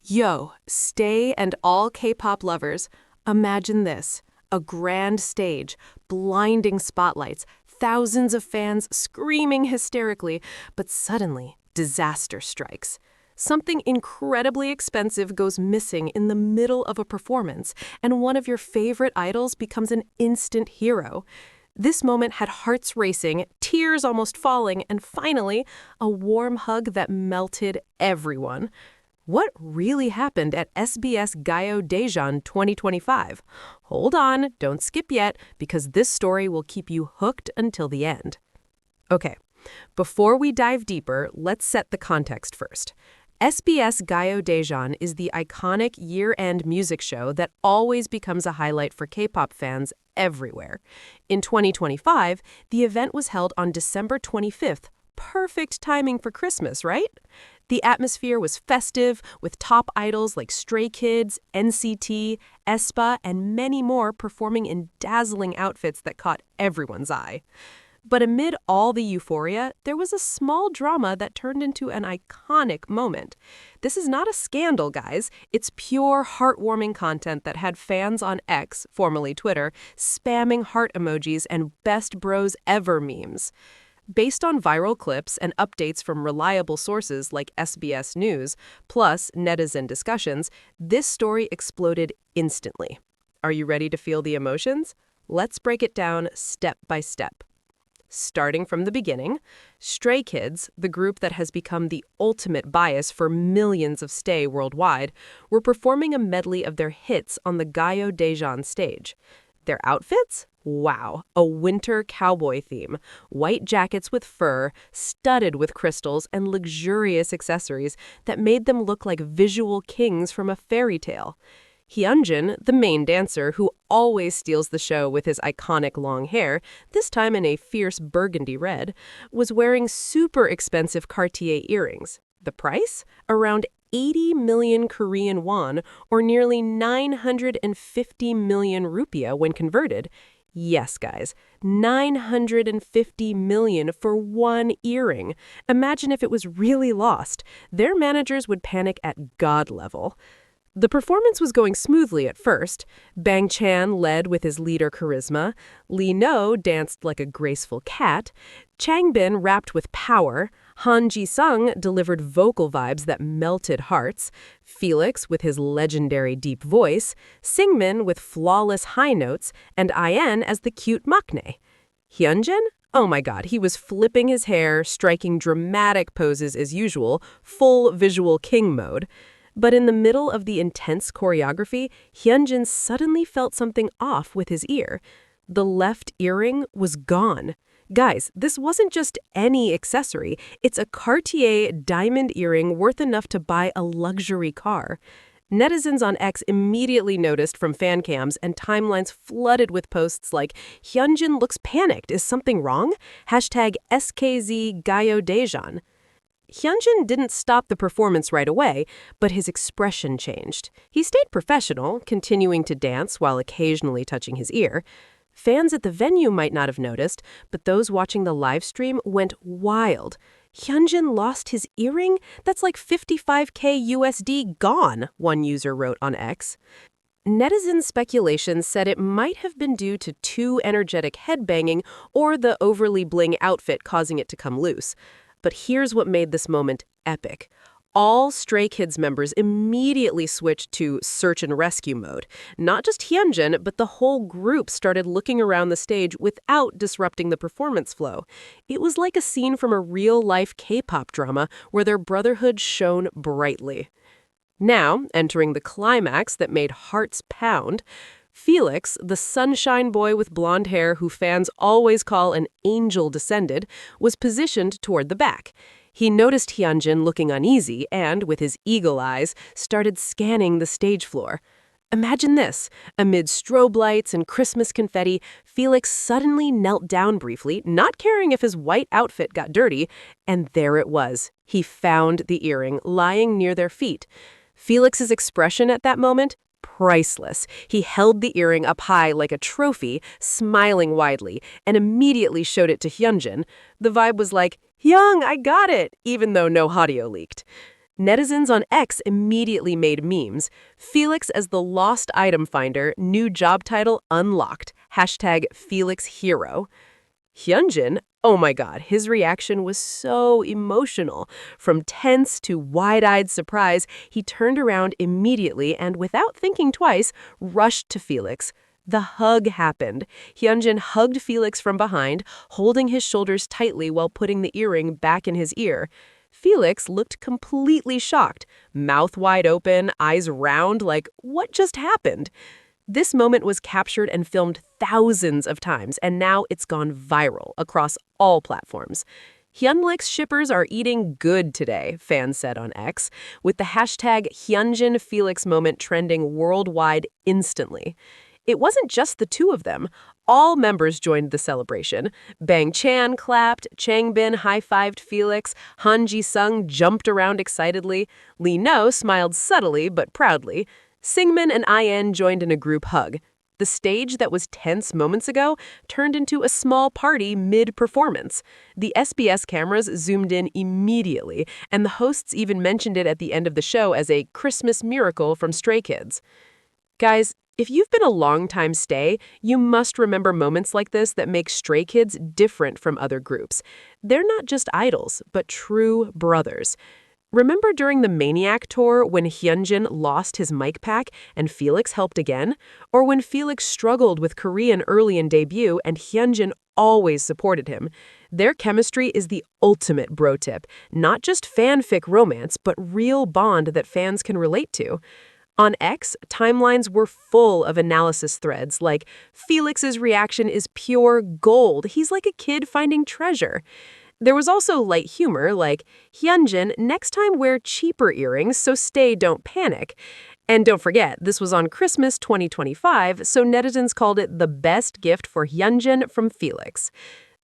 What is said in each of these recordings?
Yo, stay and all K-pop lovers, imagine this. A grand stage, blinding spotlights, thousands of fans screaming hysterically, but suddenly, disaster strikes. Something incredibly expensive goes missing in the middle of a performance, and one of your favorite idols becomes an instant hero. This moment had hearts racing, tears almost falling, and finally, a warm hug that melted everyone. What really happened at SBS Gayo Daejeon 2025? Hold on, don't skip yet, because this story will keep you hooked until the end. Okay, before we dive deeper, let's set the context first. SBS Gayo Daejeon is the iconic year-end music show that always becomes a highlight for K-pop fans everywhere. In 2025, the event was held on December 25th. Perfect timing for Christmas, right? The atmosphere was festive, with top idols like Stray Kids, NCT, aespa, and many more performing in dazzling outfits that caught everyone's eye. But amid all the euphoria, there was a small drama that turned into an iconic moment. This is not a scandal, guys. It's pure, heartwarming content that had fans on X, formerly Twitter, spamming heart emojis and best bros ever memes. Based on viral clips and updates from reliable sources like SBS News, plus netizen discussions, this story exploded instantly. Are you ready to feel the emotions? Let's break it down step by step. Starting from the beginning, Stray Kids, the group that has become the ultimate bias for millions of stay worldwide, were performing a medley of their hits on the Gayo Daejeon stage. Their outfits? Wow, a winter cowboy theme. White jackets with fur, studded with crystals and luxurious accessories that made them look like visual kings from a fairy tale. Hyunjin, the main dancer who always steals the show with his iconic long hair, this time in a fierce burgundy red, was wearing super expensive Cartier earrings. The price? Around 80 million Korean won, or nearly 950 million rupiah when converted. Yes, guys, 950 million for one earring. Imagine if it was really lost. Their managers would panic at God level. The performance was going smoothly at first. Bang Chan led with his leader charisma. Lee No danced like a graceful cat. Changbin rapped with power. Han Ji-sung delivered vocal vibes that melted hearts. Felix with his legendary deep voice. Singmin with flawless high notes. And IN as the cute maknae. Hyunjin? Oh my god, he was flipping his hair, striking dramatic poses as usual, full visual king mode. But in the middle of the intense choreography, Hyunjin suddenly felt something off with his ear. The left earring was gone. Guys, this wasn't just any accessory. It's a Cartier diamond earring worth enough to buy a luxury car. Netizens on X immediately noticed from fan cams, and timelines flooded with posts like, "Hyunjin looks panicked. Is something wrong?" Hashtag SKZ Gayo Daejeon. Hyunjin didn't stop the performance right away, but his expression changed. He stayed professional, continuing to dance while occasionally touching his ear. Fans at the venue might not have noticed, but those watching the live stream went wild. Hyunjin lost his earring? That's like 55K USD gone, one user wrote on X. Netizen speculation said it might have been due to too energetic headbanging or the overly bling outfit causing it to come loose. But here's what made this moment epic. All Stray Kids members immediately switched to search and rescue mode. Not just Hyunjin, but the whole group started looking around the stage without disrupting the performance flow. It was like a scene from a real-life K-pop drama where their brotherhood shone brightly. Now, entering the climax that made hearts pound, Felix, the sunshine boy with blonde hair who fans always call an angel descended, was positioned toward the back. He noticed Hyunjin looking uneasy and, with his eagle eyes, started scanning the stage floor. Imagine this. Amid strobe lights and Christmas confetti, Felix suddenly knelt down briefly, not caring if his white outfit got dirty, and there it was. He found the earring lying near their feet. Felix's expression at that moment? Priceless. He held the earring up high like a trophy, smiling widely, and immediately showed it to Hyunjin. The vibe was like, "Hyung, I got it," even though no audio leaked. Netizens on X immediately made memes. Felix as the lost item finder, new job title unlocked. #FelixHero. Hyunjin, oh my god, his reaction was so emotional. From tense to wide-eyed surprise, he turned around immediately and, without thinking twice, rushed to Felix. The hug happened. Hyunjin hugged Felix from behind, holding his shoulders tightly while putting the earring back in his ear. Felix looked completely shocked, mouth wide open, eyes round, like, what just happened? This moment was captured and filmed thousands of times, and now it's gone viral across all platforms. Hyunlik's shippers are eating good today, fans said on X, with the hashtag HyunjinFelix moment trending worldwide instantly. It wasn't just the two of them. All members joined the celebration. Bang Chan clapped, Changbin high-fived Felix, Han Ji-sung jumped around excitedly, Lee No smiled subtly but proudly. Singmin and IN joined in a group hug. The stage that was tense moments ago turned into a small party mid-performance. The SBS cameras zoomed in immediately, and the hosts even mentioned it at the end of the show as a Christmas miracle from Stray Kids. Guys, if you've been a long-time stay, you must remember moments like this that make Stray Kids different from other groups. They're not just idols, but true brothers. Remember during the Maniac tour when Hyunjin lost his mic pack and Felix helped again? Or when Felix struggled with Korean early in debut and Hyunjin always supported him? Their chemistry is the ultimate bro tip, not just fanfic romance, but real bond that fans can relate to. On X, timelines were full of analysis threads like, Felix's reaction is pure gold. He's like a kid finding treasure. There was also light humor like, Hyunjin, next time wear cheaper earrings so stay don't panic. And don't forget, this was on Christmas 2025, so netizens called it the best gift for Hyunjin from Felix.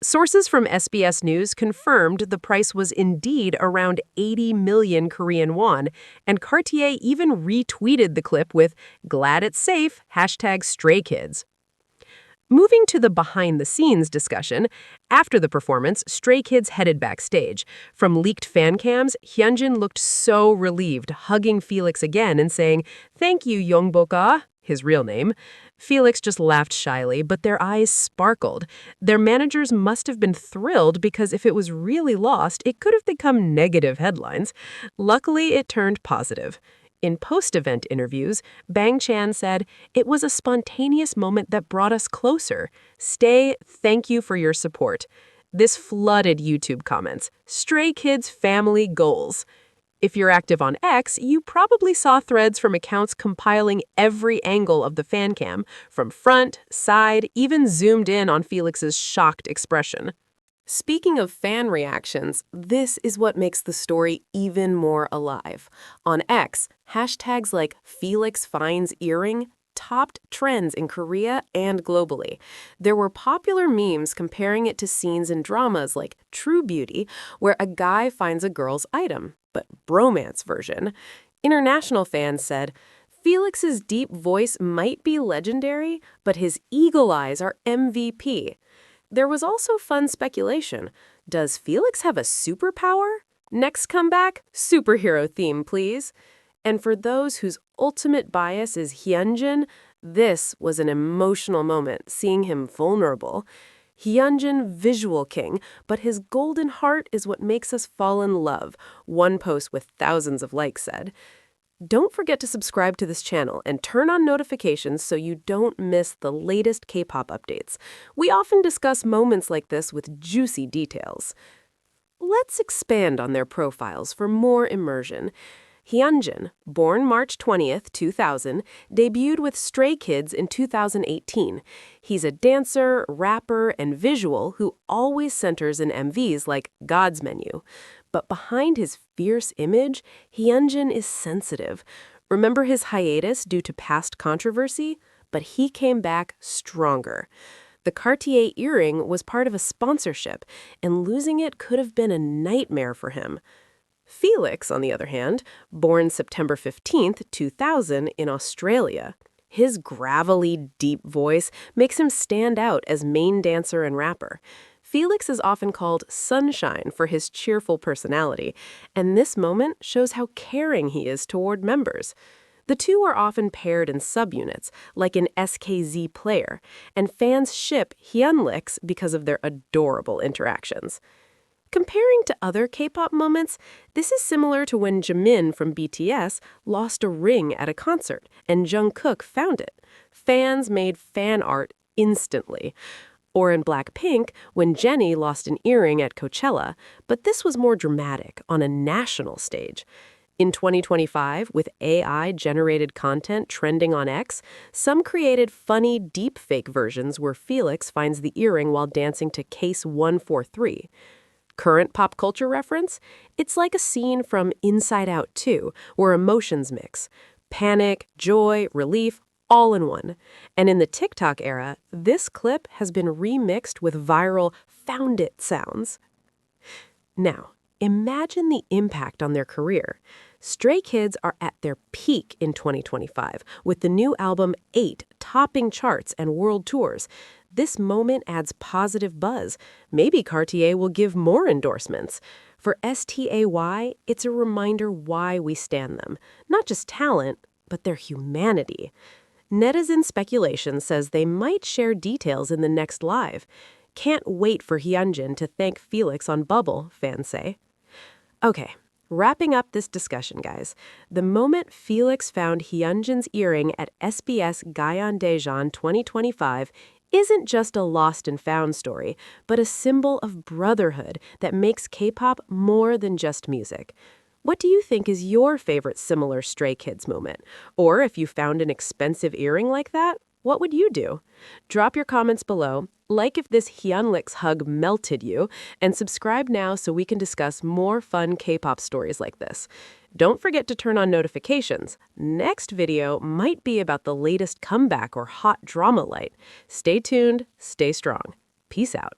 Sources from SBS News confirmed the price was indeed around 80 million Korean won, and Cartier even retweeted the clip with, glad it's safe, #StrayKids. Moving to the behind-the-scenes discussion, after the performance, Stray Kids headed backstage. From leaked fan cams, Hyunjin looked so relieved, hugging Felix again and saying, "Thank you, Yongboka," his real name. Felix just laughed shyly, but their eyes sparkled. Their managers must have been thrilled because if it was really lost, it could have become negative headlines. Luckily, it turned positive. In post-event interviews, Bang Chan said, "It was a spontaneous moment that brought us closer. Stay, thank you for your support." This flooded YouTube comments. Stray Kids family goals. If you're active on X, you probably saw threads from accounts compiling every angle of the fan cam, from front, side, even zoomed in on Felix's shocked expression. Speaking of fan reactions, this is what makes the story even more alive. On X, hashtags like Felix finds earring topped trends in Korea and globally. There were popular memes comparing it to scenes in dramas like True Beauty, where a guy finds a girl's item, but bromance version. International fans said, Felix's deep voice might be legendary, but his eagle eyes are MVP. There was also fun speculation. Does Felix have a superpower? Next comeback, superhero theme, please. And for those whose ultimate bias is Hyunjin, this was an emotional moment, seeing him vulnerable. Hyunjin, visual king, but his golden heart is what makes us fall in love, one post with thousands of likes said. Don't forget to subscribe to this channel and turn on notifications so you don't miss the latest K-pop updates. We often discuss moments like this with juicy details. Let's expand on their profiles for more immersion. Hyunjin, born March 20th, 2000, debuted with Stray Kids in 2018. He's a dancer, rapper, and visual who always centers in MVs like God's Menu. But behind his fierce image, Hyunjin is sensitive. Remember his hiatus due to past controversy? But he came back stronger. The Cartier earring was part of a sponsorship, and losing it could have been a nightmare for him. Felix, on the other hand, born September 15th, 2000 in Australia. His gravelly, deep voice makes him stand out as main dancer and rapper. Felix is often called Sunshine for his cheerful personality, and this moment shows how caring he is toward members. The two are often paired in subunits, like in SKZ Player, and fans ship Hyunlix because of their adorable interactions. Comparing to other K-pop moments, this is similar to when Jimin from BTS lost a ring at a concert and Jungkook found it. Fans made fan art instantly. Or in Blackpink, when Jennie lost an earring at Coachella, but this was more dramatic on a national stage. In 2025, with AI-generated content trending on X, some created funny deepfake versions where Felix finds the earring while dancing to Case 143. Current pop culture reference? It's like a scene from Inside Out 2, where emotions mix. Panic, joy, relief, all in one. And in the TikTok era, this clip has been remixed with viral "found it" sounds. Now, imagine the impact on their career. Stray Kids are at their peak in 2025, with the new album 8 topping charts and world tours. This moment adds positive buzz. Maybe Cartier will give more endorsements. For STAY, it's a reminder why we stan them. Not just talent, but their humanity. Netizen speculation says they might share details in the next live. Can't wait for Hyunjin to thank Felix on Bubble, fans say. Okay, wrapping up this discussion, guys. The moment Felix found Hyunjin's earring at SBS Gayo Daejeon 2025 isn't just a lost and found story, but a symbol of brotherhood that makes K-pop more than just music. What do you think is your favorite similar Stray Kids moment? Or if you found an expensive earring like that, what would you do? Drop your comments below, like if this Hyunlix hug melted you, and subscribe now so we can discuss more fun K-pop stories like this. Don't forget to turn on notifications. Next video might be about the latest comeback or hot drama light. Stay tuned, stay strong. Peace out.